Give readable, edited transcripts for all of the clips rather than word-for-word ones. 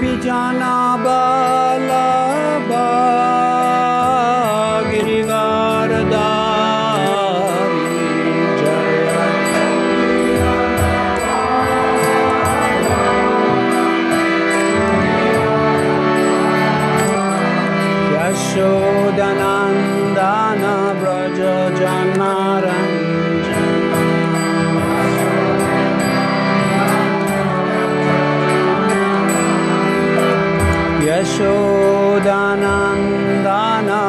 Gopi Jana Balabha Girivaradari Jaya Yashodanandana Braja Janaranjana Yashodanandana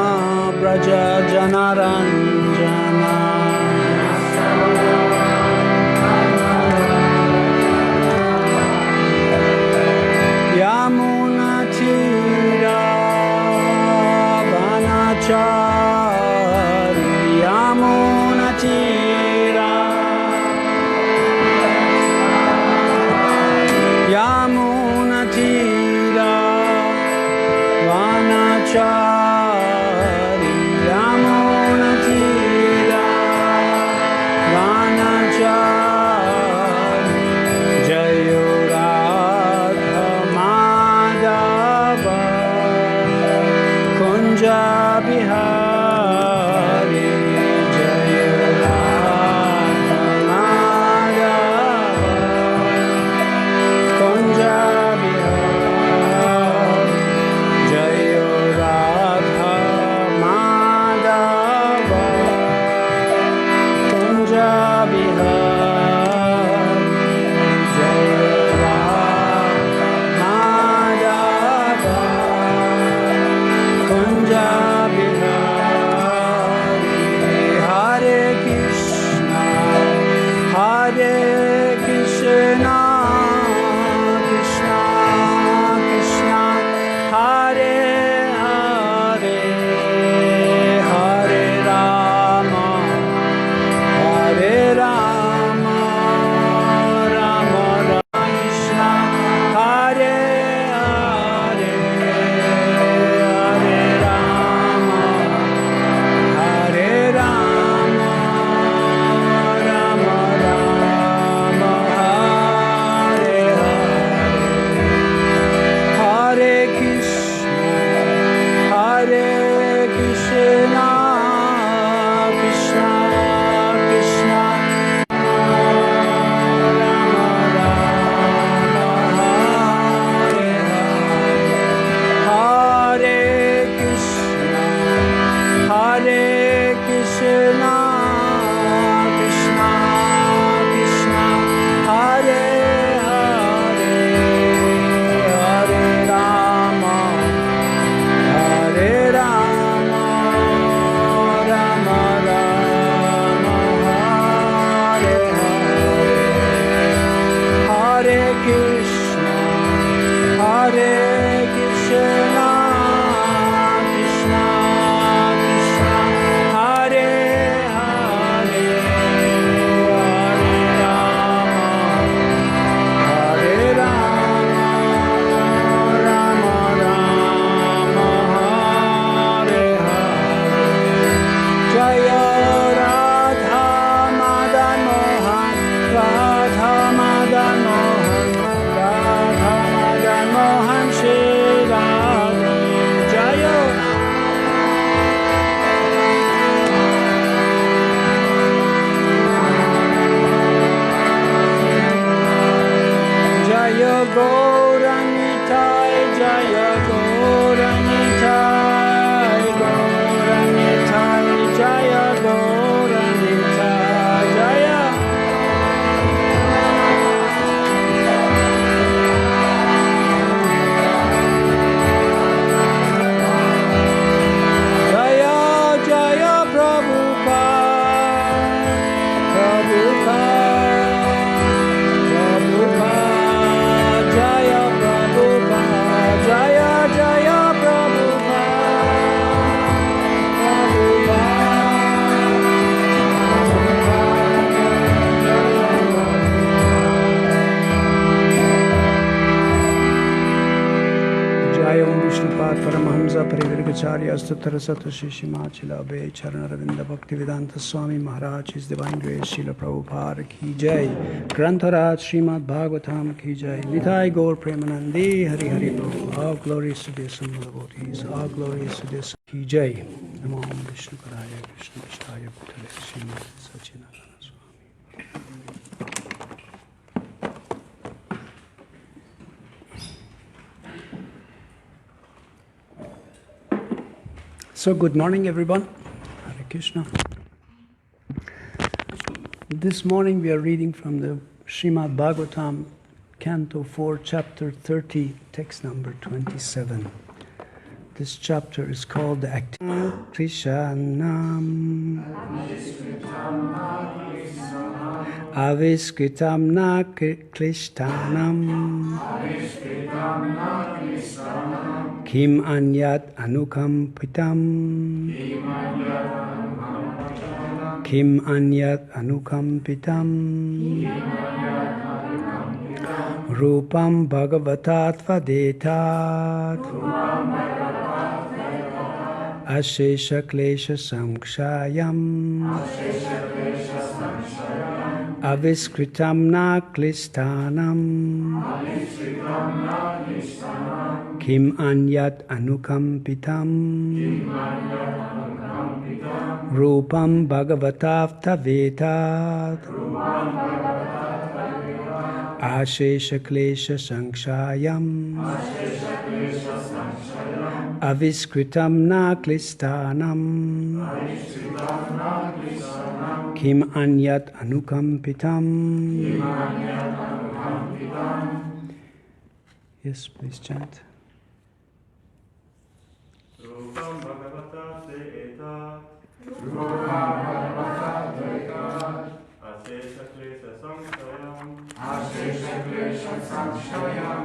Braja Janaranjana Yamunatira Vanachari Yamunatira Yamunatira Vanachari Yamunatira Vanachari Jayo Radha Madhava Kunja Bihari Jayo Radha Madhava Kunja Bihari Jayo Radha Madhava Kunja Bihari Jayo Radha Madhava Kunja Bihari Hare Krishna Hare Krishna Krishna Krishna Hare Hare Hare Rama Hare Rama Rama Rama Krishna Hare Hare Hare Rama Hare Rama Rama Rama Hare Hare Hare Krishna Hare Krishna Krishna Krishna Rama Rama Hare Hare Krishna Hare Krishna Krishna Krishna Hare Hare Hare Rama Hare Rama Rama Rama Hare Hare Hare Krishna Hare Krishna Krishna Krishna Hare Hare Hare Rama Hare Rama Rama Rama Hare Hare Jaya Radha Madan Mohan Radha Madan Mohan Radha Madan Mohan Shri Radha Jaya Jaya Gauranitai Jaya Gauranitai Gauranitai Jaya Gauranitai Jaya Jaya Jaya Prabhupada Prabhupada Prabhupada Jaya Prabhupada Jaya Jaya Prabhupada Bhagavad Paramahamsa Parivirgacharya Stutara Satoshi Shimachila Abhay Charanaravindra Bhaktivedanta Swami Maharaj, His Divine Grace Srila Prabhupada Ki Jai, Grantharaj Srimad Bhagavatam Ki Jai, Nitai Gaur Premanandi Hari Hari Prabhu. All glories to the Assembled devotees, all glories to the Ki Jai. Namo Vishnu Padaya Krishna Vishaya Bhutale Srimad Sachinarana Swami. So good morning everyone, Hare Krishna. This morning we are reading from the Srimad Bhagavatam, Canto 4, Chapter 30, text number 27. This chapter is called the Krishanam Aviskritam na Krishtanam Kim anyat anukampitam Kim anyat anukampitam Rupam Bhagavatat Vadetat Ashesha Klesha Samkshayam Aviskritam na Klistanam Kim anyat anukampitam Rupam Bhagavatav Tavetat Ashesha Klesha Sankshayam Aviskritam na Klistanam Kim anyat anukampitam. Yes, please chant. Rupam Bhagavata Deetat Rupam Bhagavata Deetat Ashesha Klesha Samshayam Ashesha Klesha Samshayam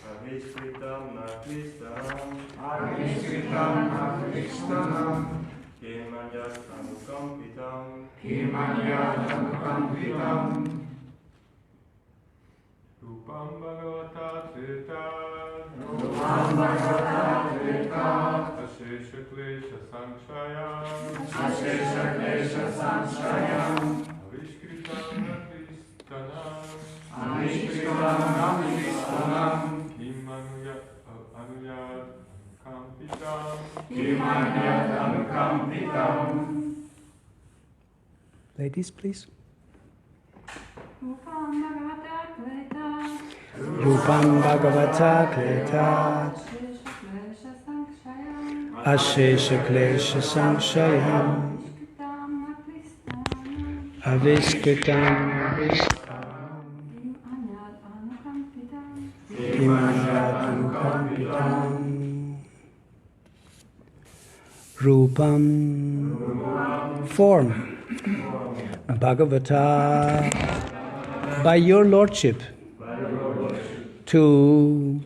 Aviskritam na Kristanam Aviskritam na Krishtanam Kimanyat anukampitam Kimanyat anukampitam Rupam Bhagavata Deetat Rupam Bhagavata Deetat Ashesha Klesha Samshayam Ashesha Klesha Samshayam Aviskritam na Kristanam Aviskritam na Krishtanam Kimanyat anukampitam Kimanyat anukampitam. Ladies, please. Rupam Bhagavata Kletat Rupam Bhagavata Kletat Ashesha Klesha Samshayam Aviskritam Kimanyat anukampitam Rupam form Bhagavata by your lordship to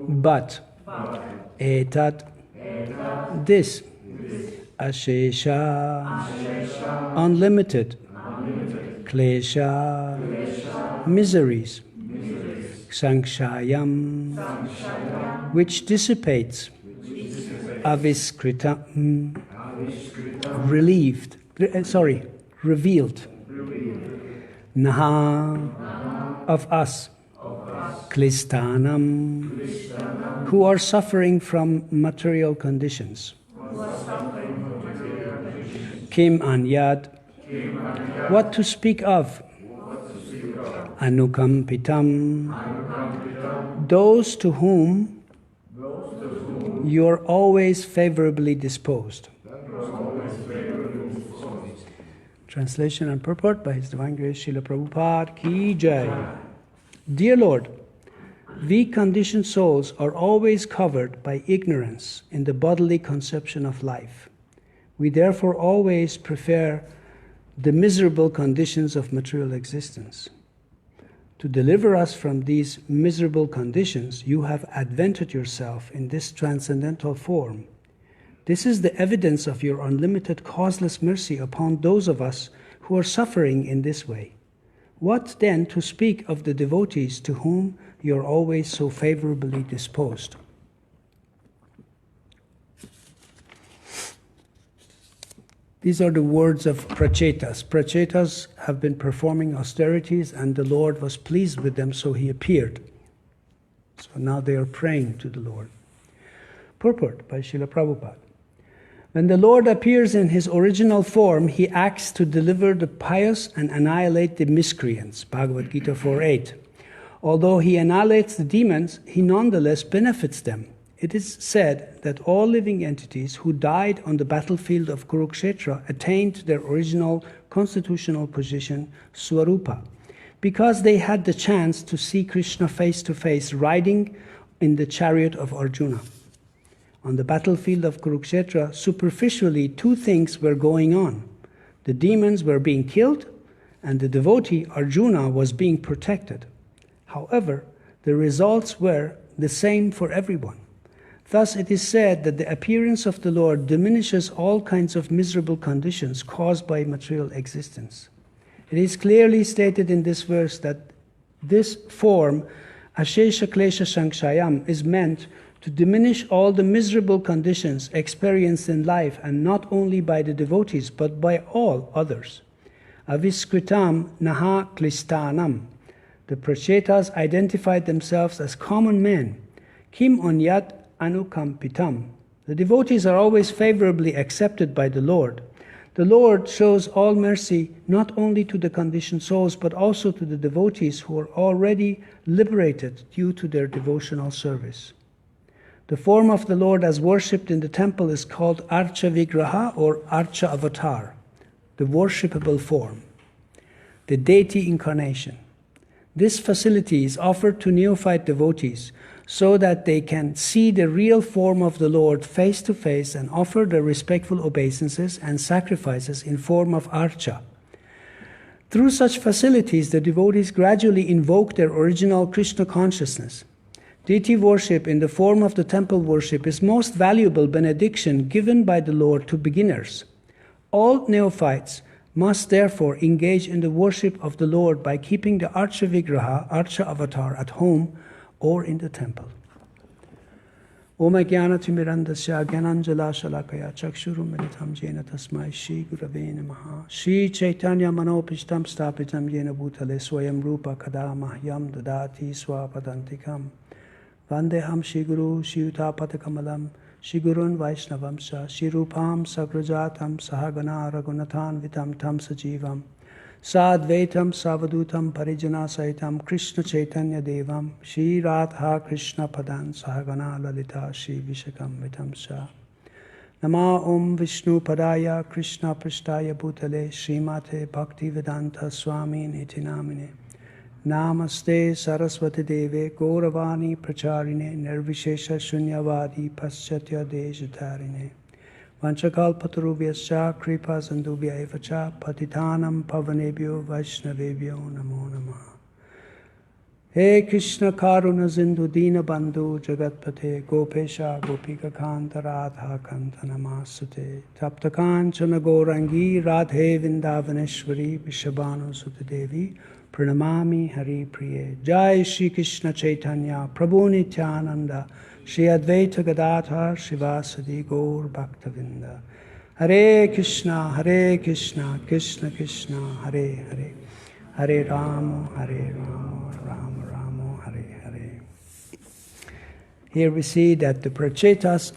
but etat this ashesha unlimited klesha miseries sankshayam which dissipates aviskritam revealed Naha of us Klistanam who are suffering from material conditions. Kim anyat what to speak of Anukampitam those to whom you are always favorably disposed. Translation and purport by His Divine Grace Srila Prabhupada Ki Jai. Dear Lord, we conditioned souls are always covered by ignorance in the bodily conception of life. We therefore always prefer the miserable conditions of material existence. To deliver us from these miserable conditions, you have advented yourself in this transcendental form. This is the evidence of your unlimited causeless mercy upon those of us who are suffering in this way. What then to speak of the devotees to whom you are always so favorably disposed? These are the words of prachetas. Prachetas have been performing austerities and the Lord was pleased with them, so he appeared. So now they are praying to the Lord. Purport by Srila Prabhupada. When the Lord appears in his original form, he acts to deliver the pious and annihilate the miscreants. Bhagavad Gita 4:8. Although he annihilates the demons, he nonetheless benefits them. It is said that all living entities who died on the battlefield of Kurukshetra attained their original constitutional position, Swarupa, because they had the chance to see Krishna face to face riding in the chariot of Arjuna. On the battlefield of Kurukshetra, superficially two things were going on. The demons were being killed and the devotee Arjuna was being protected. However, the results were the same for everyone. Thus it is said that the appearance of the Lord diminishes all kinds of miserable conditions caused by material existence. It is clearly stated in this verse that this form, Ashesha Klesha Sankshayam, is meant to diminish all the miserable conditions experienced in life, and not only by the devotees, but by all others. Aviskritam naha klistanam. The prachetas identified themselves as common men. Kim onyat anukampitam. The devotees are always favorably accepted by the Lord. The Lord shows all mercy not only to the conditioned souls, but also to the devotees who are already liberated due to their devotional service. The form of the Lord as worshipped in the temple is called Archa Vigraha or Archa Avatar, the worshipable form, the deity incarnation. This facility is offered to neophyte devotees so that they can see the real form of the Lord face to face and offer their respectful obeisances and sacrifices in form of Archa. Through such facilities, the devotees gradually invoke their original Krishna consciousness. Deity worship in the form of the temple worship is most valuable benediction given by the Lord to beginners. All neophytes must therefore engage in the worship of the Lord by keeping the Archa Vigraha, Archa Avatar at home or in the temple. Om Jnanatimirandasya Jnananjala Shalakaya Chakshurum Militam Jena Tasmai Shri Gurave Namaha Shri Chaitanya Manopishtam Stapitam Jena Bhutale Swayam Rupa Kada Mahyam Dadati Swapadantikam Vandeham Shri Guru Shri Utapatakamalam Shri Gurun Vaishnavamsa Shri Rupam Sagrajatam Sahagana Raghunathan Vitam Tam Sajivam Sadvaitam Savadutam Parijana Saitam Krishna Chaitanya Devam Shri Radha Krishna Padan Sahagana Lalita Shri Vishakam Vitamsa Nama Om Vishnu Padaya Krishna Prishtaya Bhutale Srimate Bhaktivedanta Swami Niti Namine Namaste Saraswati Deve Gauravani Pracharine Nirvishesha Shunyavadi Paschatya Dejatarine Vanchakalpatarubhyascha Kripa Sandubhya Evacha Patitanam Pavanebhyo Vaishnavebhyo Namo Namaha. He Krishna Karuna Sindhu Dina Bandhu Jagatpate Gopesha Gopika Kanta Radha Kanta Namasute Taptakanchana Gaurangi Radhe Vindavaneshwari Vishabhanu Sutta Devi Pranamami Hari Priye. Jai Shri Krishna Chaitanya Prabhu Nityananda Shri Advaita Gadadhar Shivasadi Gaur Bhaktavinda. Hare Krishna Krishna Krishna Hare Hare Hare Rama Rama Rama Hare Hare. Here we see that the prachetas,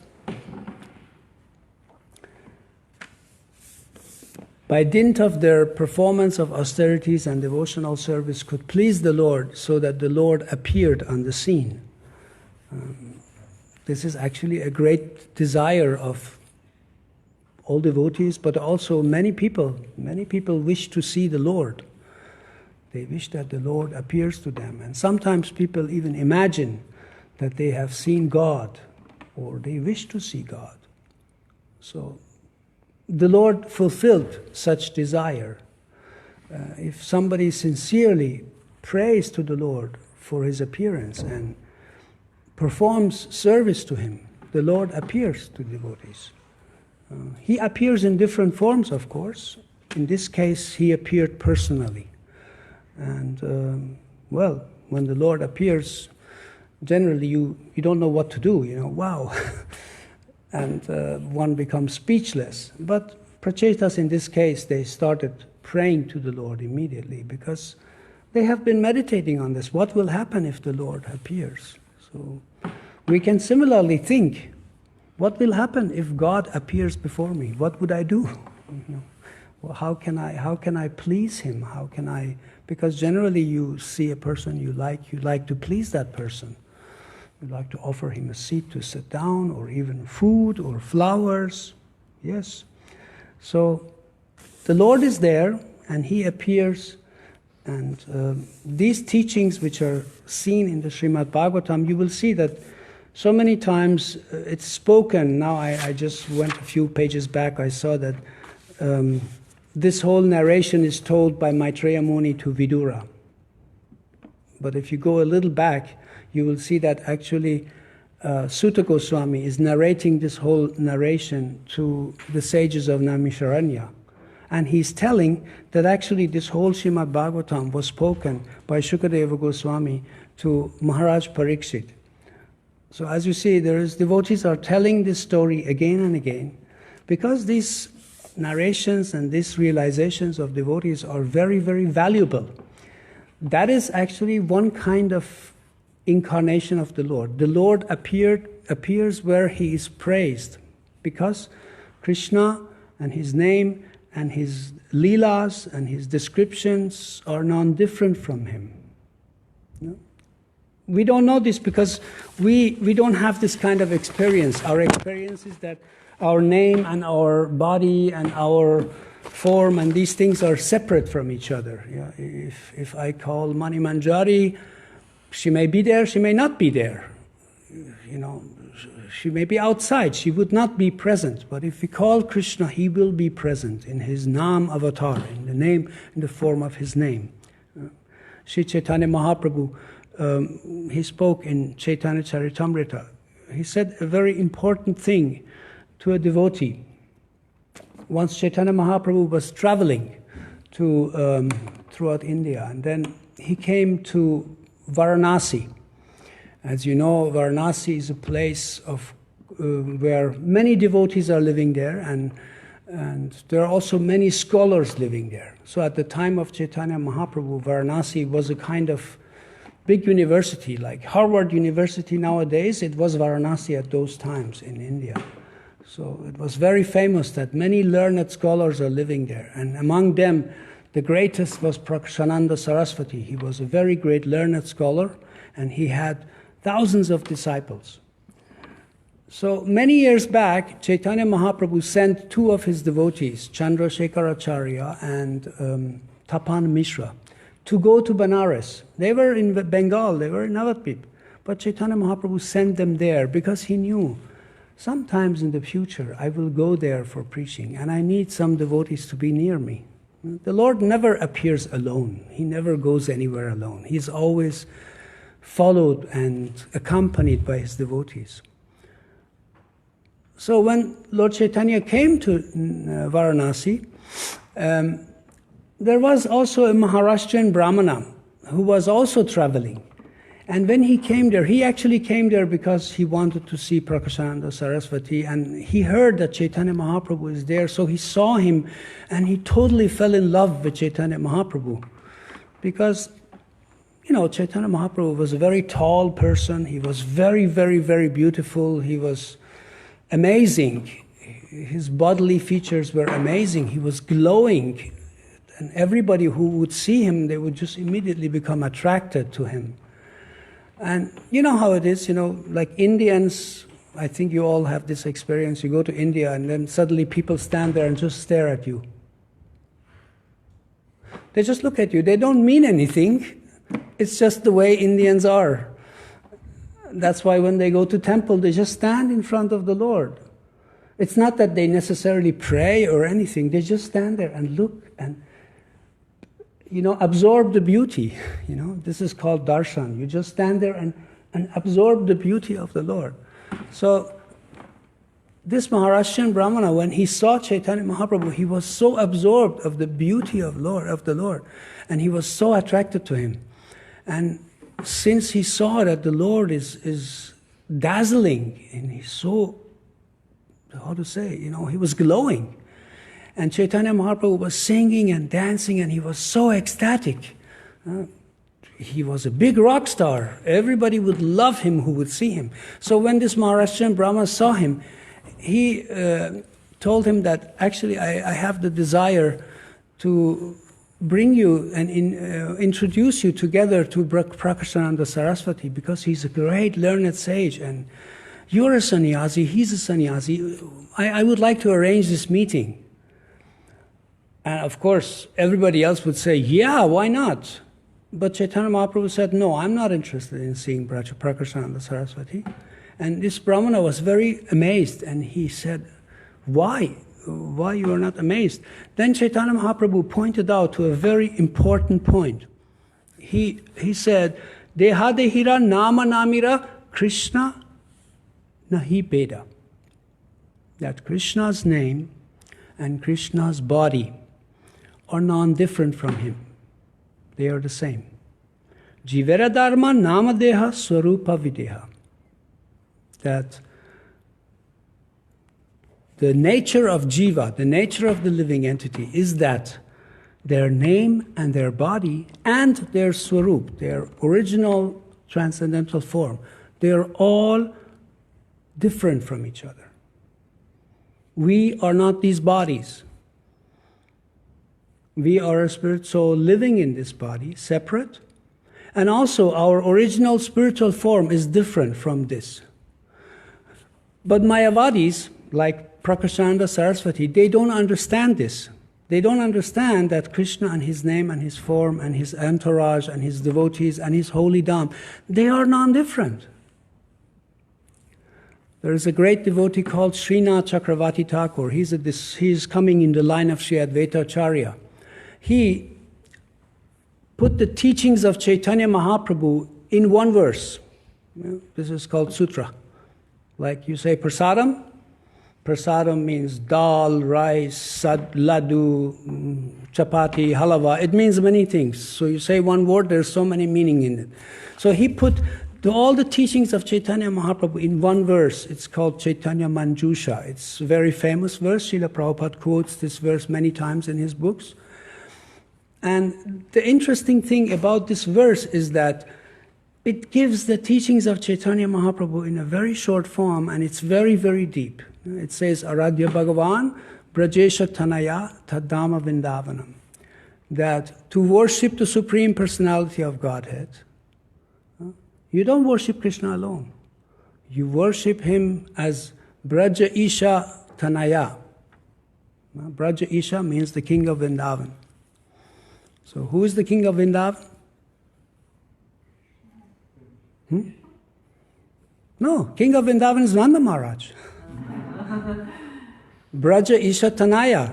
by dint of their performance of austerities and devotional service, could please the Lord so that the Lord appeared on the scene. This is actually a great desire of all devotees, but also many people. Many people wish to see the Lord. They wish that the Lord appears to them. And sometimes people even imagine that they have seen God, or they wish to see God. So the Lord fulfilled such desire. If somebody sincerely prays to the Lord for his appearance and performs service to him, the Lord appears to devotees. He appears in different forms, of course. In this case, he appeared personally. And, when the Lord appears, generally you don't know what to do, wow. And one becomes speechless. But Prachetas in this case, they started praying to the Lord immediately because they have been meditating on this. What will happen if the Lord appears? So we can similarly think, what will happen if God appears before me? What would I do? Well, how can I please him? How can I? Because generally you see a person you like to please that person. You like to offer him a seat to sit down, or even food or flowers. Yes. So the Lord is there, and he appears. And these teachings which are seen in the Srimad Bhagavatam, you will see that so many times it's spoken. Now I just went a few pages back, I saw that this whole narration is told by Maitreya Muni to Vidura. But if you go a little back, you will see that actually Sutta Goswami is narrating this whole narration to the sages of Naimisharanya. And he's telling that actually this whole Srimad Bhagavatam was spoken by Shukadeva Goswami to Maharaj Parikshit. So as you see, devotees are telling this story again and again, because these narrations and these realizations of devotees are very, very valuable. That is actually one kind of incarnation of the Lord. The Lord appears where he is praised, because Krishna and his name and his leelas and his descriptions are non-different from him. No? We don't know this because we don't have this kind of experience. Our experience is that our name and our body and our form and these things are separate from each other. Yeah? If I call Mani Manjari, she may be there, she may not be there. She may be outside, she would not be present. But if we call Krishna, he will be present in his Nam avatar, in the name, in the form of his name. Sri Chaitanya Mahaprabhu, he spoke in Chaitanya Charitamrita. He said a very important thing to a devotee. Once Chaitanya Mahaprabhu was traveling throughout India, and then he came to Varanasi. As you know, Varanasi is a place where many devotees are living there, and there are also many scholars living there. So at the time of Chaitanya Mahaprabhu, Varanasi was a kind of big university, like Harvard University nowadays. It was Varanasi at those times in India. So it was very famous that many learned scholars are living there. And among them, the greatest was Prakashananda Saraswati. He was a very great learned scholar, and he had thousands of disciples. So many years back, Chaitanya Mahaprabhu sent two of his devotees, Chandrasekharacharya and Tapan Mishra, to go to Benares. They were in Bengal, they were in Navadvip. But Chaitanya Mahaprabhu sent them there because he knew sometimes in the future I will go there for preaching, and I need some devotees to be near me. The Lord never appears alone. He never goes anywhere alone. He's always followed and accompanied by his devotees. So when Lord Chaitanya came to Varanasi, there was also a Maharashtrian Brahmana who was also traveling. And when he came there, he actually came there because he wanted to see Prakashananda Saraswati, and he heard that Chaitanya Mahaprabhu is there, so he saw him and he totally fell in love with Chaitanya Mahaprabhu. Because, Chaitanya Mahaprabhu was a very tall person, he was very, very, very beautiful, he was amazing. His bodily features were amazing, he was glowing, and everybody who would see him, they would just immediately become attracted to him. And you know how it is, like Indians, I think you all have this experience. You go to India and then suddenly people stand there and just stare at you. They just look at you. They don't mean anything. It's just the way Indians are. That's why when they go to temple, they just stand in front of the Lord. It's not that they necessarily pray or anything. They just stand there and look and absorb the beauty. This is called darshan. You just stand there and absorb the beauty of the Lord. So this Maharashtrian Brahmana, when he saw Chaitanya Mahaprabhu, he was so absorbed of the beauty of the Lord, and he was so attracted to him. And since he saw that the Lord is dazzling, and he's so, he was glowing. And Chaitanya Mahaprabhu was singing and dancing, and he was so ecstatic. He was a big rock star. Everybody would love him who would see him. So when this Maharashtrian Brahma saw him, he told him that actually I have the desire to bring you and introduce you together to Prakashananda Saraswati, because he's a great learned sage, and you're a sannyasi, he's a sannyasi. I would like to arrange this meeting. And of course, everybody else would say, yeah, why not? But Chaitanya Mahaprabhu said, no, I'm not interested in seeing Prakashananda Saraswati. And this Brahmana was very amazed, and he said, why? Why you are not amazed? Then Chaitanya Mahaprabhu pointed out to a very important point. He said, Deha dehira nama namira Krishna nahi beda. That Krishna's name and Krishna's body are non-different from him. They are the same. Jivera dharma nama deha swarupa videha. That the nature of jiva, the nature of the living entity, is that their name and their body and their swarup, their original transcendental form, they are all different from each other. We are not these bodies. We are a spirit soul living in this body, separate, and also our original spiritual form is different from this. But Mayavadis, like Prakashananda Saraswati, they don't understand this. They don't understand that Krishna and his name and his form and his entourage and his devotees and his holy dham, they are non-different. There is a great devotee called Srinath Chakravarti Thakur. He's coming in the line of Sri Advaita Acharya. He put the teachings of Chaitanya Mahaprabhu in one verse. This is called sutra. Like you say prasadam. Prasadam means dal, rice, laddu, chapati, halava. It means many things. So you say one word, there's so many meaning in it. So he put all the teachings of Chaitanya Mahaprabhu in one verse. It's called Chaitanya Manjusha. It's a very famous verse. Srila Prabhupada quotes this verse many times in his books. And the interesting thing about this verse is that it gives the teachings of Chaitanya Mahaprabhu in a very short form, and it's very, very deep. It says, Aradhya Bhagavan, Brajesha Tanaya, Tadama Vindavanam. That to worship the Supreme Personality of Godhead, you don't worship Krishna alone. You worship him as Braja Isha Tanaya. Braja Isha means the king of Vrindavan. So who is the king of Vrindavan? No, king of Vrindavan is Nanda Maharaj. Braja Isha Tanaya.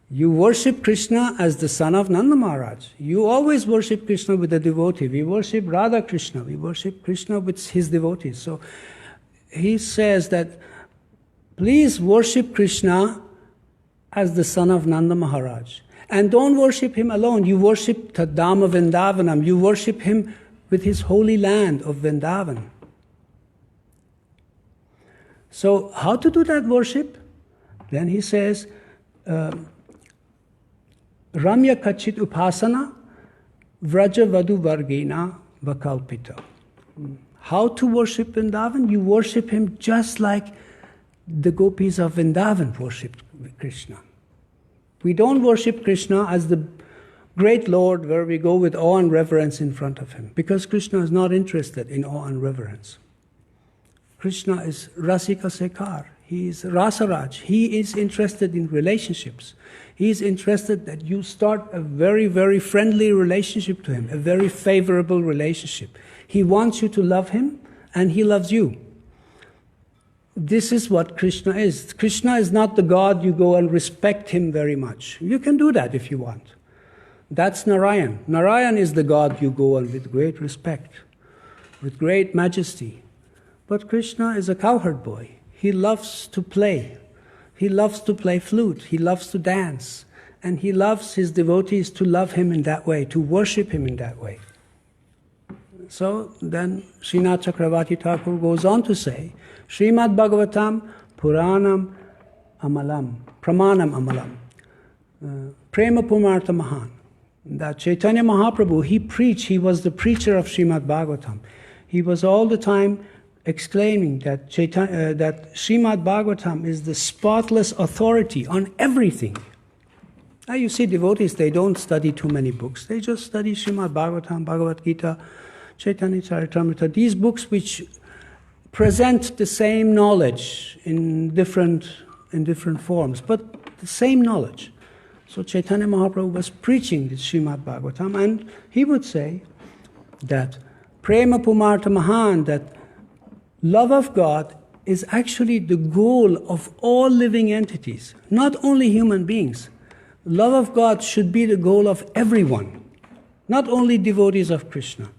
You worship Krishna as the son of Nanda Maharaj. You always worship Krishna with a devotee. We worship Radha Krishna. We worship Krishna with his devotees. So he says that please worship Krishna as the son of Nanda Maharaj. And don't worship him alone. You worship Tadama Vrindavanam. You worship him with his holy land of Vrindavan. So how to do that worship? Then he says, Ramya Kachit Upasana Vraja Vadu Vargena Vakalpita. How to worship Vrindavan? You worship him just like the gopis of Vrindavan worshipped Krishna. We don't worship Krishna as the great Lord where we go with awe and reverence in front of him, because Krishna is not interested in awe and reverence. Krishna is Rasika Sekar. He is Rasaraj. He is interested in relationships. He is interested that you start a very, very friendly relationship to him, a very favorable relationship. He wants you to love him, and he loves you. This is what Krishna is. Krishna is not the God you go and respect him very much. You can do that if you want. That's Narayan. Narayan is the God you go on with great respect, with great majesty. But Krishna is a cowherd boy. He loves to play. He loves to play flute. He loves to dance. And he loves his devotees to love him in that way, to worship him in that way. So then Srinath Chakravarti Thakur goes on to say, Srimad Bhagavatam Puranam Amalam, Pramanam Amalam. Prema Pumartha Mahan. That Chaitanya Mahaprabhu, he preached, he was the preacher of Srimad Bhagavatam. He was all the time exclaiming that Srimad Bhagavatam is the spotless authority on everything. Now you see devotees, they don't study too many books. They just study Srimad Bhagavatam, Bhagavad Gita, Chaitanya Charitamrita, these books which present the same knowledge in different forms, but the same knowledge. So Chaitanya Mahaprabhu was preaching the Srimad Bhagavatam, and he would say that Prema Pumartha Mahan, that love of God is actually the goal of all living entities, not only human beings. Love of God should be the goal of everyone, not only devotees of Krishna.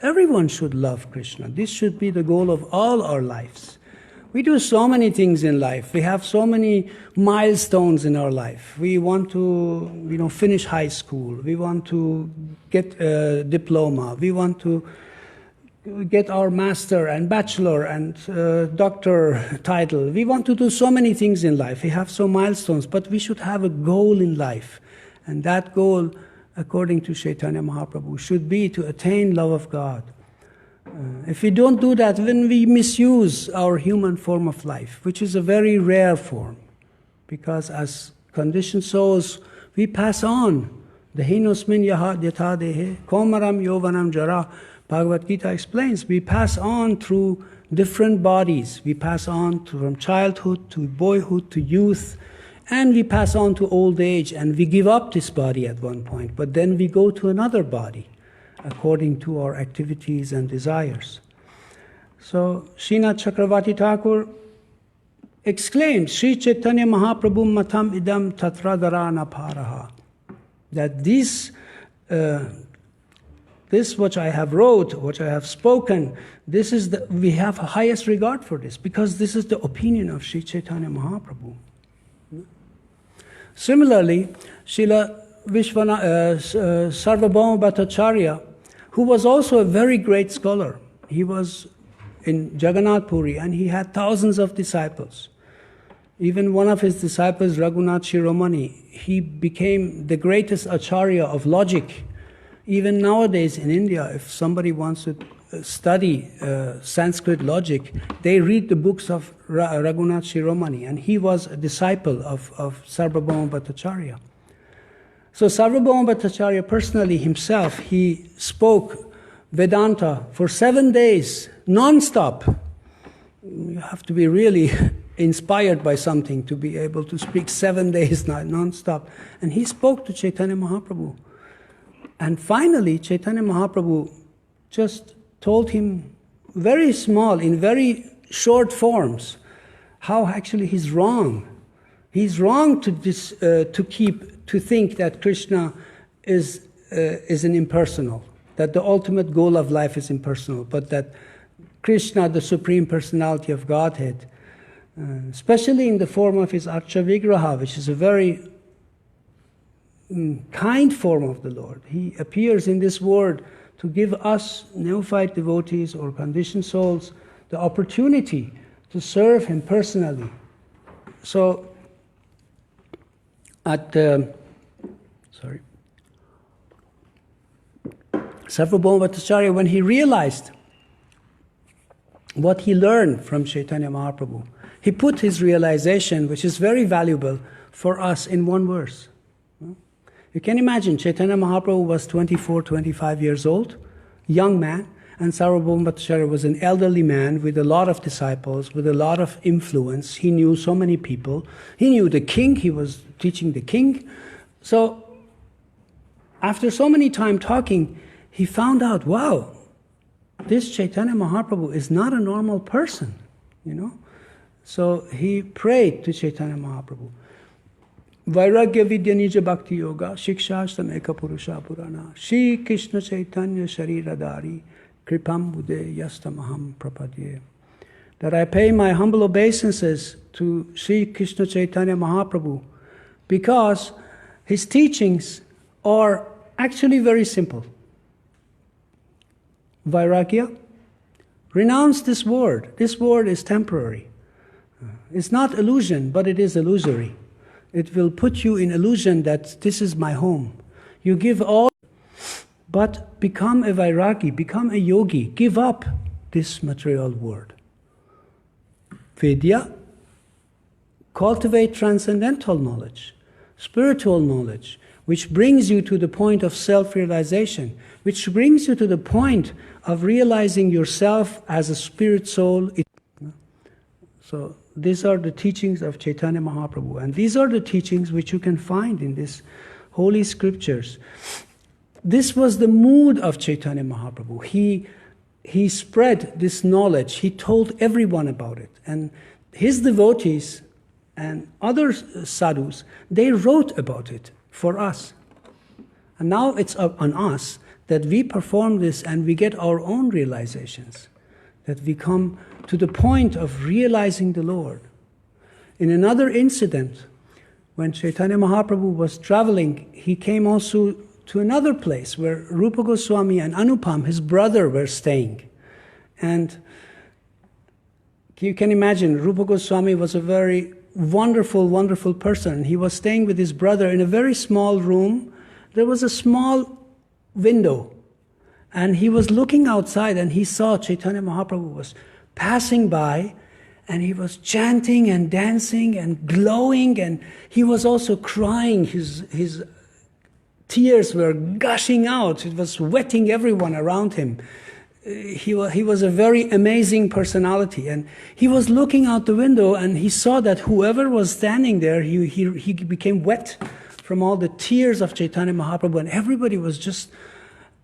Everyone should love Krishna. This should be the goal of all our lives. We do so many things in life. We have so many milestones in our life. We want to, finish high school. We want to get a diploma. We want to get our master and bachelor and doctor title. We want to do so many things in life. We have so milestones, but we should have a goal in life. And that goal, according to Chaitanya Mahaprabhu, should be to attain love of God. If we don't do that, then we misuse our human form of life, which is a very rare form. Because as conditioned souls, we pass on. Dehinosmin yatha dehe, komaram yovanam jara. Bhagavad Gita explains, we pass on through different bodies. We pass on from childhood to boyhood to youth, and we pass on to old age, and we give up this body at one point, but then we go to another body according to our activities and desires. So Srinath Chakravarti Thakur exclaimed, Sri Chaitanya Mahaprabhu matam idam tatradharana paraha, that this which I have wrote, which I have spoken, we have highest regard for this, because this is the opinion of Sri Chaitanya Mahaprabhu. Similarly, Srila Sarvabhauma Bhattacharya, who was also a very great scholar. He was in Jagannath Puri, and he had thousands of disciples. Even one of his disciples, Raghunath Shiromani, he became the greatest acharya of logic. Even nowadays in India, if somebody wants to study Sanskrit logic, they read the books of Raghunath Shiromani, and he was a disciple of Sarvabhauma Bhattacharya. So Sarvabhauma Bhattacharya personally himself, he spoke Vedanta for 7 days, non-stop. You have to be really inspired by something to be able to speak 7 days non-stop. And he spoke to Chaitanya Mahaprabhu. And finally, Chaitanya Mahaprabhu just told him very small, in very short forms, how actually he's wrong. He's wrong to think that Krishna is an impersonal, that the ultimate goal of life is impersonal, but that Krishna, the Supreme Personality of Godhead, especially in the form of his Archa Vigraha, which is a very kind form of the Lord. He appears in this world to give us neophyte devotees or conditioned souls the opportunity to serve him personally. So, Sarvabhauma Bhattacharya, when he realized what he learned from Chaitanya Mahaprabhu, he put his realization, which is very valuable for us, in one verse. You can imagine, Chaitanya Mahaprabhu was 24, 25 years old, young man, and Sarvabhauma Bhattacharya was an elderly man with a lot of disciples, with a lot of influence. He knew so many people. He knew the king, he was teaching the king. So, after so many time talking, he found out, wow, this Chaitanya Mahaprabhu is not a normal person, So he prayed to Chaitanya Mahaprabhu. Vairagya Vidya Nija Bhakti Yoga, Shikshastam Eka Purusha Purana, Shri Krishna Chaitanya Shariradari, Kripam Buddhe Yastamaham Prapadye. That I pay my humble obeisances to Shri Krishna Chaitanya Mahaprabhu, because his teachings are actually very simple. Vairagya, renounce this world. This world is temporary. It's not illusion, but it is illusory. It will put you in illusion that this is my home. You give all, but become a vairagi, become a yogi. Give up this material world. Vidya, cultivate transcendental knowledge, spiritual knowledge, which brings you to the point of self-realization, which brings you to the point of realizing yourself as a spirit soul. So these are the teachings of Chaitanya Mahaprabhu, and these are the teachings which you can find in these holy scriptures. This was the mood of Chaitanya Mahaprabhu. He spread this knowledge. He told everyone about it. And his devotees and other sadhus, they wrote about it for us. And now it's on us that we perform this and we get our own realizations, that we come to the point of realizing the Lord. In another incident, when Chaitanya Mahaprabhu was traveling, he came also to another place where Rupa Goswami and Anupam, his brother, were staying. And you can imagine, Rupa Goswami was a very wonderful, wonderful person. He was staying with his brother in a very small room. There was a small window. And he was looking outside and he saw Chaitanya Mahaprabhu was passing by, and he was chanting and dancing and glowing, and he was also crying. His tears were gushing out. It was wetting everyone around him. He was a very amazing personality, and he was looking out the window and he saw that whoever was standing there, he became wet from all the tears of Chaitanya Mahaprabhu, and everybody was just,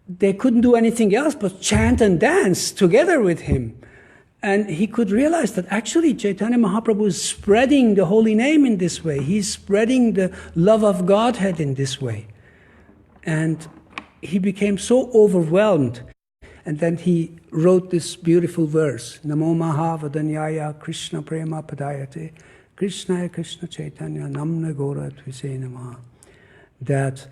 they couldn't do anything else but chant and dance together with him. And he could realize that actually Chaitanya Mahaprabhu is spreading the holy name in this way. He's spreading the love of Godhead in this way. And he became so overwhelmed. And then he wrote this beautiful verse, Namo Mahavadanyaya Krishna Prema Padayate Krishnaya Krishna Chaitanya Namna Gora Tvise Namaha. That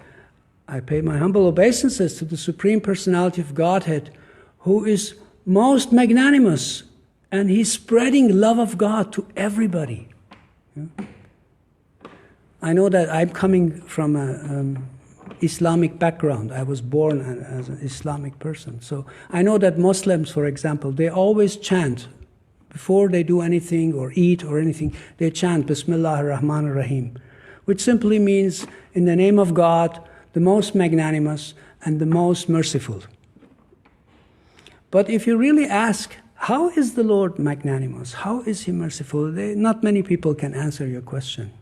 I pay my humble obeisances to the Supreme Personality of Godhead, who is most magnanimous, and he's spreading love of God to everybody. I know that I'm coming from an Islamic background. I was born as an Islamic person. So I know that Muslims, for example, they always chant before they do anything or eat or anything. They chant Bismillah ar-Rahman ar-Rahim, which simply means in the name of God, the most magnanimous and the most merciful. But if you really ask, how is the Lord magnanimous? How is he merciful? Not many people can answer your question.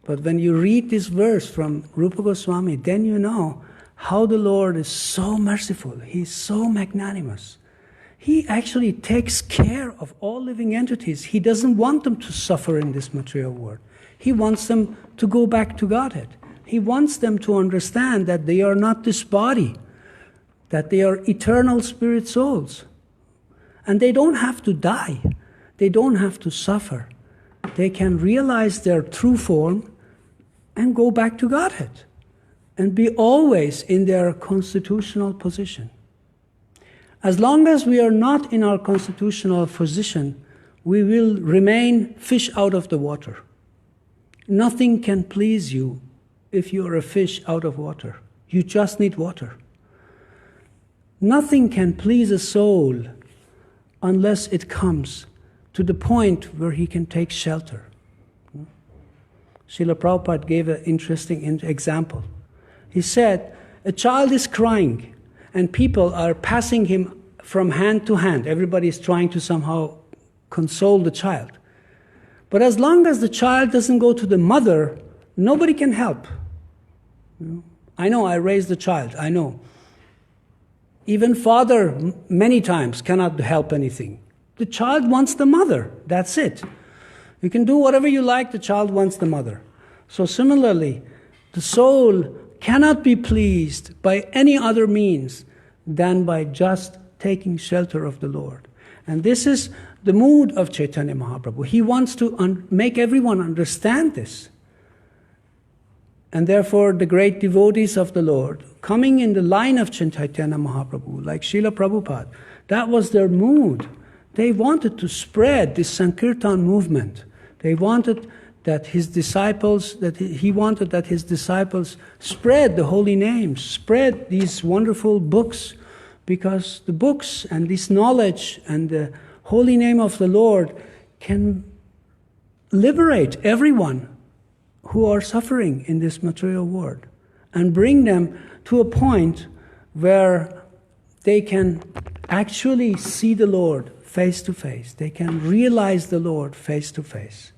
But when you read this verse from Rupa Goswami, then you know how the Lord is so merciful. He's so magnanimous. He actually takes care of all living entities. He doesn't want them to suffer in this material world. He wants them to go back to Godhead. He wants them to understand that they are not this body, that they are eternal spirit souls. And they don't have to die. They don't have to suffer. They can realize their true form and go back to Godhead and be always in their constitutional position. As long as we are not in our constitutional position, we will remain fish out of the water. Nothing can please you if you are a fish out of water. You just need water. Nothing can please a soul unless it comes to the point where he can take shelter. Srila Prabhupada gave an interesting example. He said, a child is crying and people are passing him from hand to hand. Everybody is trying to somehow console the child. But as long as the child doesn't go to the mother, nobody can help. I know, I raised the child, I know. Even father, many times, cannot help anything. The child wants the mother, that's it. You can do whatever you like, the child wants the mother. So similarly, the soul cannot be pleased by any other means than by just taking shelter of the Lord. And this is the mood of Chaitanya Mahaprabhu. He wants to make everyone understand this. And therefore, the great devotees of the Lord, coming in the line of Chaitanya Mahaprabhu, like Srila Prabhupada, that was their mood. They wanted to spread this Sankirtan movement. They wanted that his disciples, that he wanted that his disciples spread the holy names, spread these wonderful books, because the books and this knowledge and the holy name of the Lord can liberate everyone who are suffering in this material world and bring them to a point where they can actually see the Lord face to face. They can realize the Lord face to face.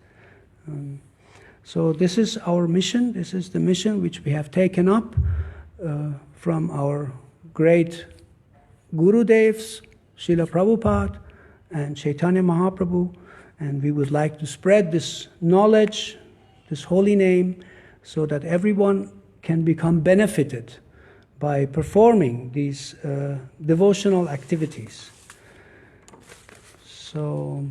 So this is our mission. This is the mission which we have taken up from our great Gurudevs, Srila Prabhupada and Chaitanya Mahaprabhu, and we would like to spread this knowledge, this holy name, so that everyone can become benefited by performing these devotional activities. So,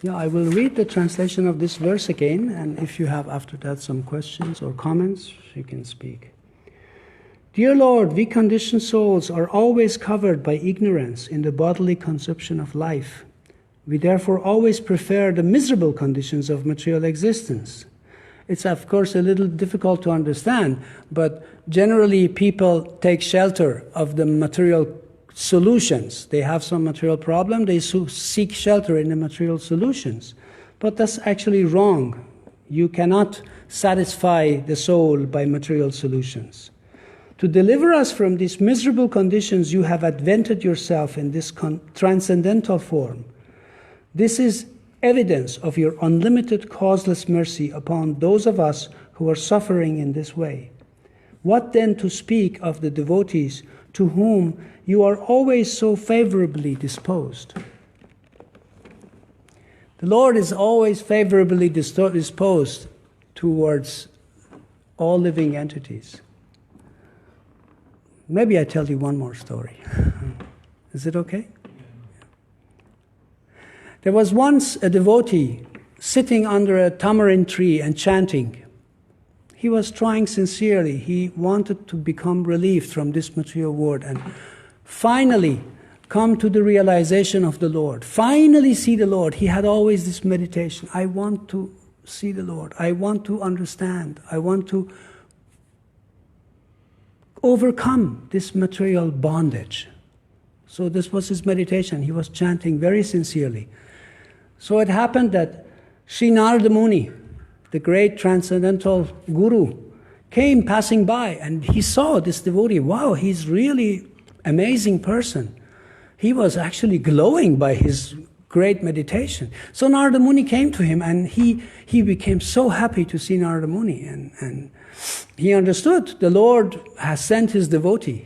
yeah, I will read the translation of this verse again, and if you have after that some questions or comments, you can speak. Dear Lord, we conditioned souls are always covered by ignorance in the bodily conception of life. We therefore always prefer the miserable conditions of material existence. It's of course a little difficult to understand, but generally people take shelter of the material solutions. They have some material problem, they seek shelter in the material solutions. But that's actually wrong. You cannot satisfy the soul by material solutions. To deliver us from these miserable conditions, you have advented yourself in this transcendental form. This is evidence of your unlimited causeless mercy upon those of us who are suffering in this way. What then to speak of the devotees to whom you are always so favorably disposed? The Lord is always favorably disposed towards all living entities. Maybe I tell you one more story. Is it okay? There was once a devotee sitting under a tamarind tree and chanting. He was trying sincerely. He wanted to become relieved from this material world and finally come to the realization of the Lord. Finally see the Lord. He had always this meditation. I want to see the Lord. I want to understand. I want to overcome this material bondage. So this was his meditation. He was chanting very sincerely. So it happened that Sri Narada Muni, the great transcendental guru, came passing by and he saw this devotee. Wow, he's really amazing person. He was actually glowing by his great meditation. So Narada Muni came to him and he became so happy to see Narada Muni and he understood the Lord has sent his devotee,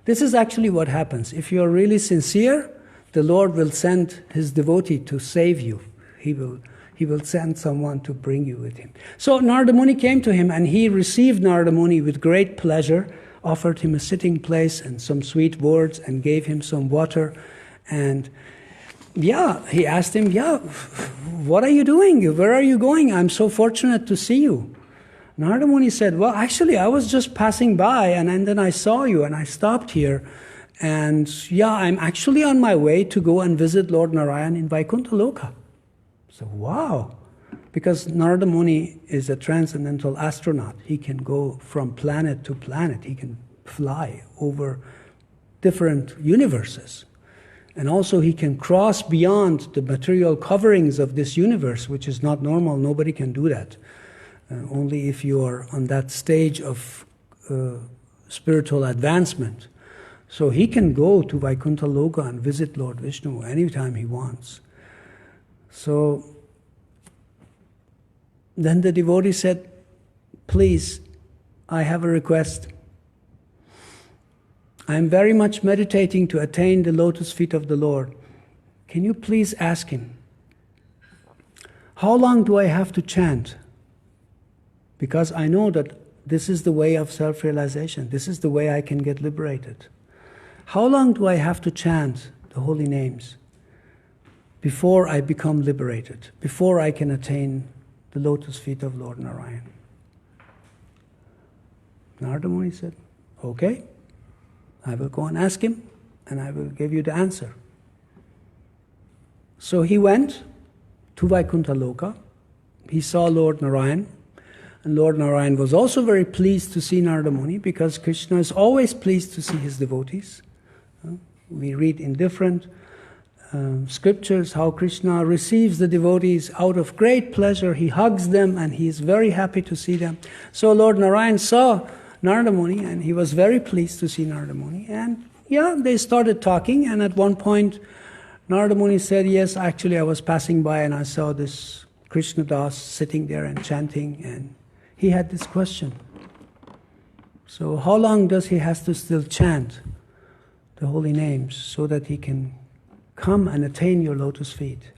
This is actually what happens. If you are really sincere, the Lord will send his devotee to save you. He will send someone to bring you with him. So Narada Muni came to him and he received Narada Muni with great pleasure, offered him a sitting place and some sweet words and gave him some water. And he asked him, what are you doing? Where are you going? I'm so fortunate to see you. Narada Muni said, well, actually, I was just passing by and then I saw you and I stopped here. And I'm actually on my way to go and visit Lord Narayan in Vaikuntha Loka. So, wow. Because Narada Muni is a transcendental astronaut. He can go from planet to planet. He can fly over different universes. And also he can cross beyond the material coverings of this universe, which is not normal. Nobody can do that. Only if you are on that stage of spiritual advancement. So he can go to Vaikuntha Loka and visit Lord Vishnu anytime he wants. So then the devotee said, please, I have a request. I am very much meditating to attain the lotus feet of the Lord. Can you please ask him, how long do I have to chant? Because I know that this is the way of self-realization. This is the way I can get liberated. How long do I have to chant the holy names before I become liberated, before I can attain the lotus feet of Lord Narayan? Narada Muni said, okay, I will go and ask him and I will give you the answer. So he went to Vaikuntha Loka. He saw Lord Narayan, and Lord Narayan was also very pleased to see Narada Muni, because Krishna is always pleased to see his devotees. We read in different scriptures how Krishna receives the devotees out of great pleasure. He hugs them and he is very happy to see them. So Lord Narayan saw Narada Muni and he was very pleased to see Narada Muni. And they started talking, and at one point Narada Muni said, yes, actually I was passing by and I saw this Krishna Das sitting there and chanting, and he had this question. So how long does he has to still chant the holy names so that he can come and attain your lotus feet?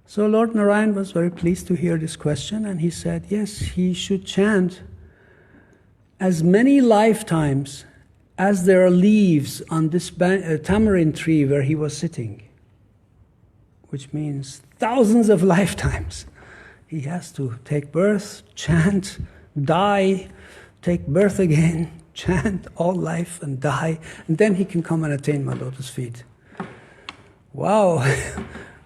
So Lord Narayan was very pleased to hear this question, and he said, yes, he should chant as many lifetimes as there are leaves on this tamarind tree where he was sitting, which means thousands of lifetimes. He has to take birth, chant, die, take birth again, chant all life and die, and then he can come and attain my lotus feet. Wow!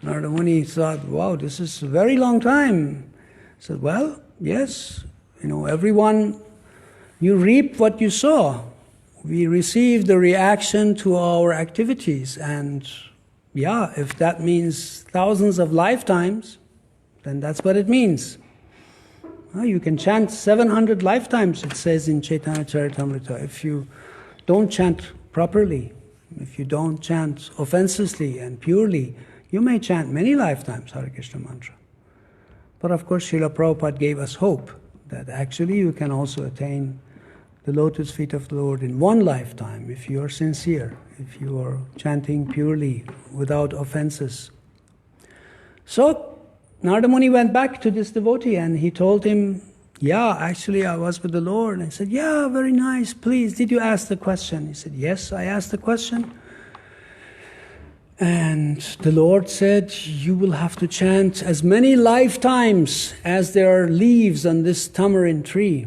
Narada Muni thought, wow, this is a very long time. He said, well, yes, everyone, you reap what you sow. We receive the reaction to our activities, and if that means thousands of lifetimes, then that's what it means. You can chant 700 lifetimes, it says in Chaitanya Charitamrita, if you don't chant properly, if you don't chant offensively and purely, you may chant many lifetimes Hare Krishna mantra. But of course, Srila Prabhupada gave us hope that actually you can also attain the lotus feet of the Lord in one lifetime if you are sincere, if you are chanting purely without offenses. So Narada Muni went back to this devotee and he told him, actually I was with the Lord. And he said, very nice, please, did you ask the question? He said, yes, I asked the question. And the Lord said, you will have to chant as many lifetimes as there are leaves on this tamarind tree.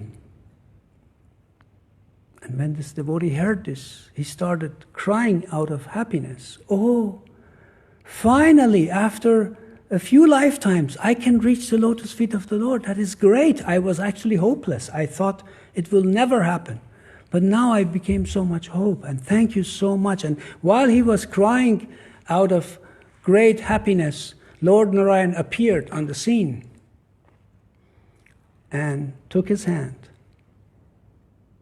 And when this devotee heard this, he started crying out of happiness. Oh, finally, after a few lifetimes, I can reach the lotus feet of the Lord. That is great. I was actually hopeless. I thought it will never happen. But now I became so much hope, and thank you so much. And while he was crying out of great happiness, Lord Narayan appeared on the scene and took his hand.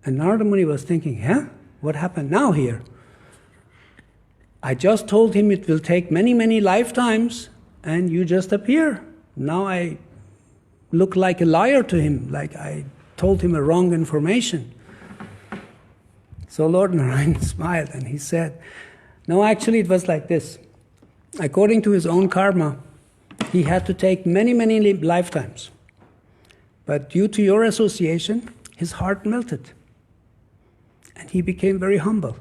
And Narada Muni was thinking, what happened now here? I just told him it will take many, many lifetimes, and you just appear. Now I look like a liar to him, like I told him a wrong information. So Lord Narayan smiled and he said, no, actually it was like this. According to his own karma, he had to take many, many lifetimes. But due to your association, his heart melted. And he became very humble.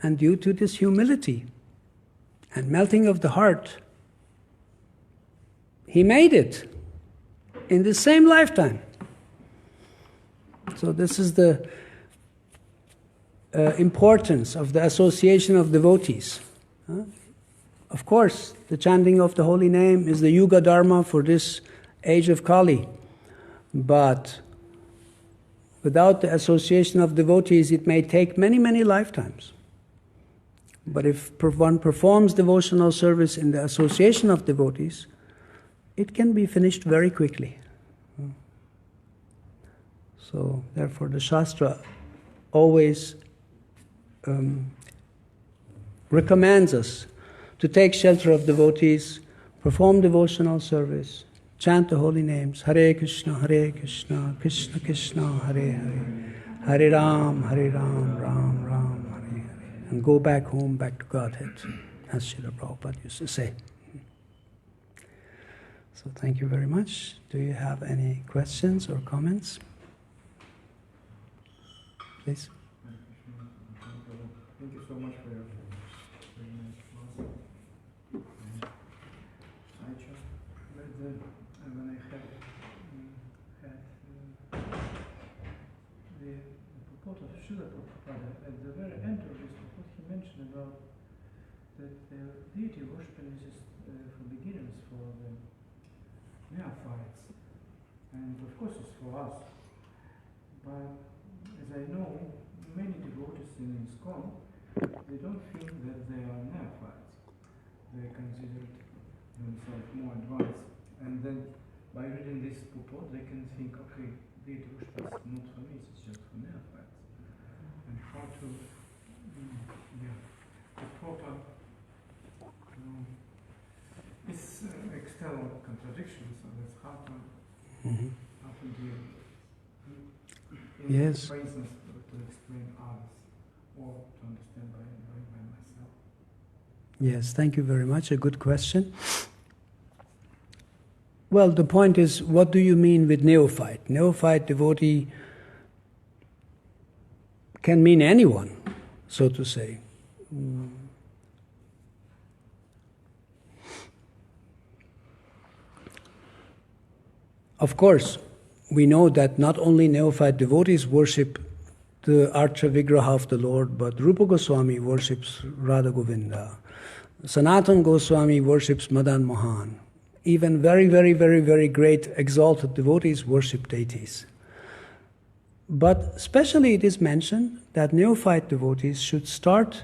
And due to this humility and melting of the heart, he made it in the same lifetime. So this is the importance of the association of devotees. Of course, the chanting of the holy name is the Yuga Dharma for this age of Kali. But without the association of devotees, it may take many, many lifetimes. But if one performs devotional service in the association of devotees, it can be finished very quickly. So, therefore, the Shastra always recommends us to take shelter of devotees, perform devotional service, chant the holy names, Hare Krishna, Krishna Krishna, Hare Hare, Hare Ram, Ram Ram, Hare Hare, and go back home, back to Godhead, as Srila Prabhupada used to say. So thank you very much. Do you have any questions or comments? Please. Thank you so much for your very nice class. I just read when I had the purport of Srila Prabhupada, at the very end of this report he mentioned about that the deity worshipping is for beginners, for the neophytes, and of course it's for us. But as I know, many devotees in ISKCON, they don't think that they are neophytes. They consider themselves more advanced, and then by reading this purport, they can think, okay, the devotion is not for me; it's just for neophytes. And how to, the proper. It's external contradiction, so that's hard to, how to deal with. Yes. For instance, to explain others, or to understand by myself. Yes, thank you very much. A good question. Well, the point is, what do you mean with neophyte? Neophyte devotee can mean anyone, so to say. Of course, we know that not only neophyte devotees worship the Archa Vigraha of the Lord, but Rupa Goswami worships Radha Govinda. Sanatana Goswami worships Madan Mohan. Even very, very, very, very great exalted devotees worship deities. But especially it is mentioned that neophyte devotees should start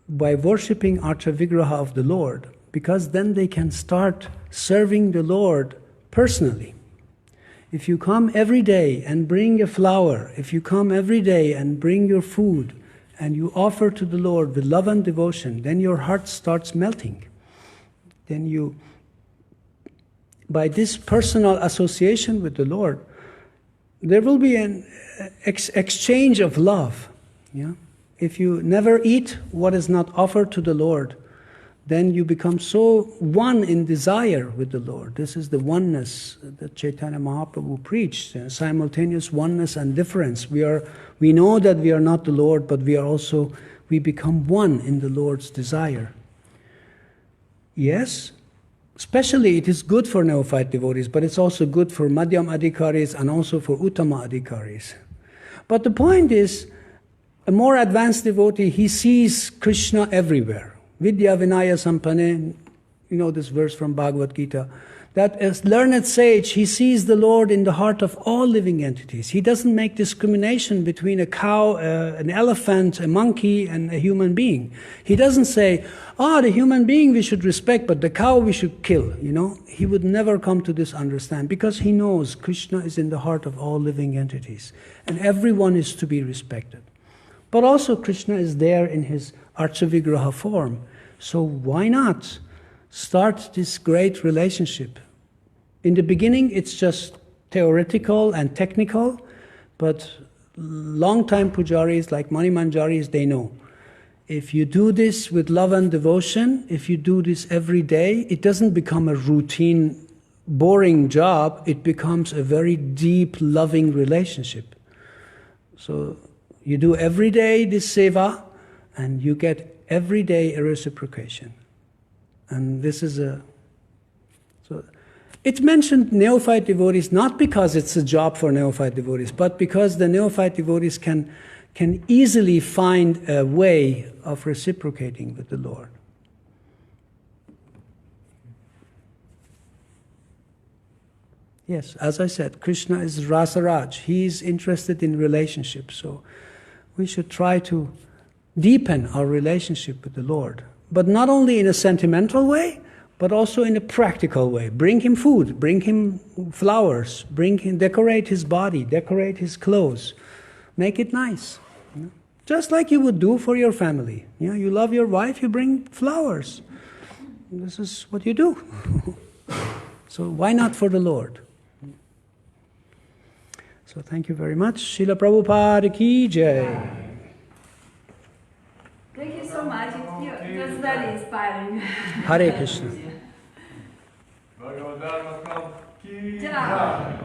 by worshipping Archa Vigraha of the Lord, because then they can start serving the Lord personally. If you come every day and bring a flower, if you come every day and bring your food, and you offer to the Lord with love and devotion, then your heart starts melting. Then you, by this personal association with the Lord, there will be an exchange of love. Yeah? If you never eat what is not offered to the Lord, then you become so one in desire with the Lord. This is the oneness that Chaitanya Mahaprabhu preached, simultaneous oneness and difference. We know that we are not the Lord, but we become one in the Lord's desire. Yes, especially it is good for neophyte devotees, but it's also good for Madhyam Adhikaris and also for Uttama Adhikaris. But the point is, a more advanced devotee, he sees Krishna everywhere. Vidya Vinaya Sampane, you know this verse from Bhagavad Gita, that as learned sage, he sees the Lord in the heart of all living entities. He doesn't make discrimination between a cow, an elephant, a monkey, and a human being. He doesn't say, the human being we should respect, but the cow we should kill, you know. He would never come to this understanding, because he knows Krishna is in the heart of all living entities, and everyone is to be respected. But also Krishna is there in his Archa Vigraha form. So why not start this great relationship? In the beginning it's just theoretical and technical, but long-time pujaris like Mani Manjaris, they know. If you do this with love and devotion, if you do this every day, it doesn't become a routine, boring job, it becomes a very deep, loving relationship. So you do every day this seva, and you get every day a reciprocation. And this is so it mentioned neophyte devotees not because it's a job for neophyte devotees, but because the neophyte devotees can easily find a way of reciprocating with the Lord. Yes, as I said, Krishna is Rasaraj. He is interested in relationships, so we should try to deepen our relationship with the Lord. But not only in a sentimental way, but also in a practical way. Bring him food, bring him flowers, decorate his body, decorate his clothes. Make it nice. You know? Just like you would do for your family. You know, you love your wife, you bring flowers. This is what you do. So why not for the Lord? So thank you very much. Srila Prabhupada ki jai. Thank you so much. It was very inspiring. Hare Krishna. Bhagavat Dharma ki Jai.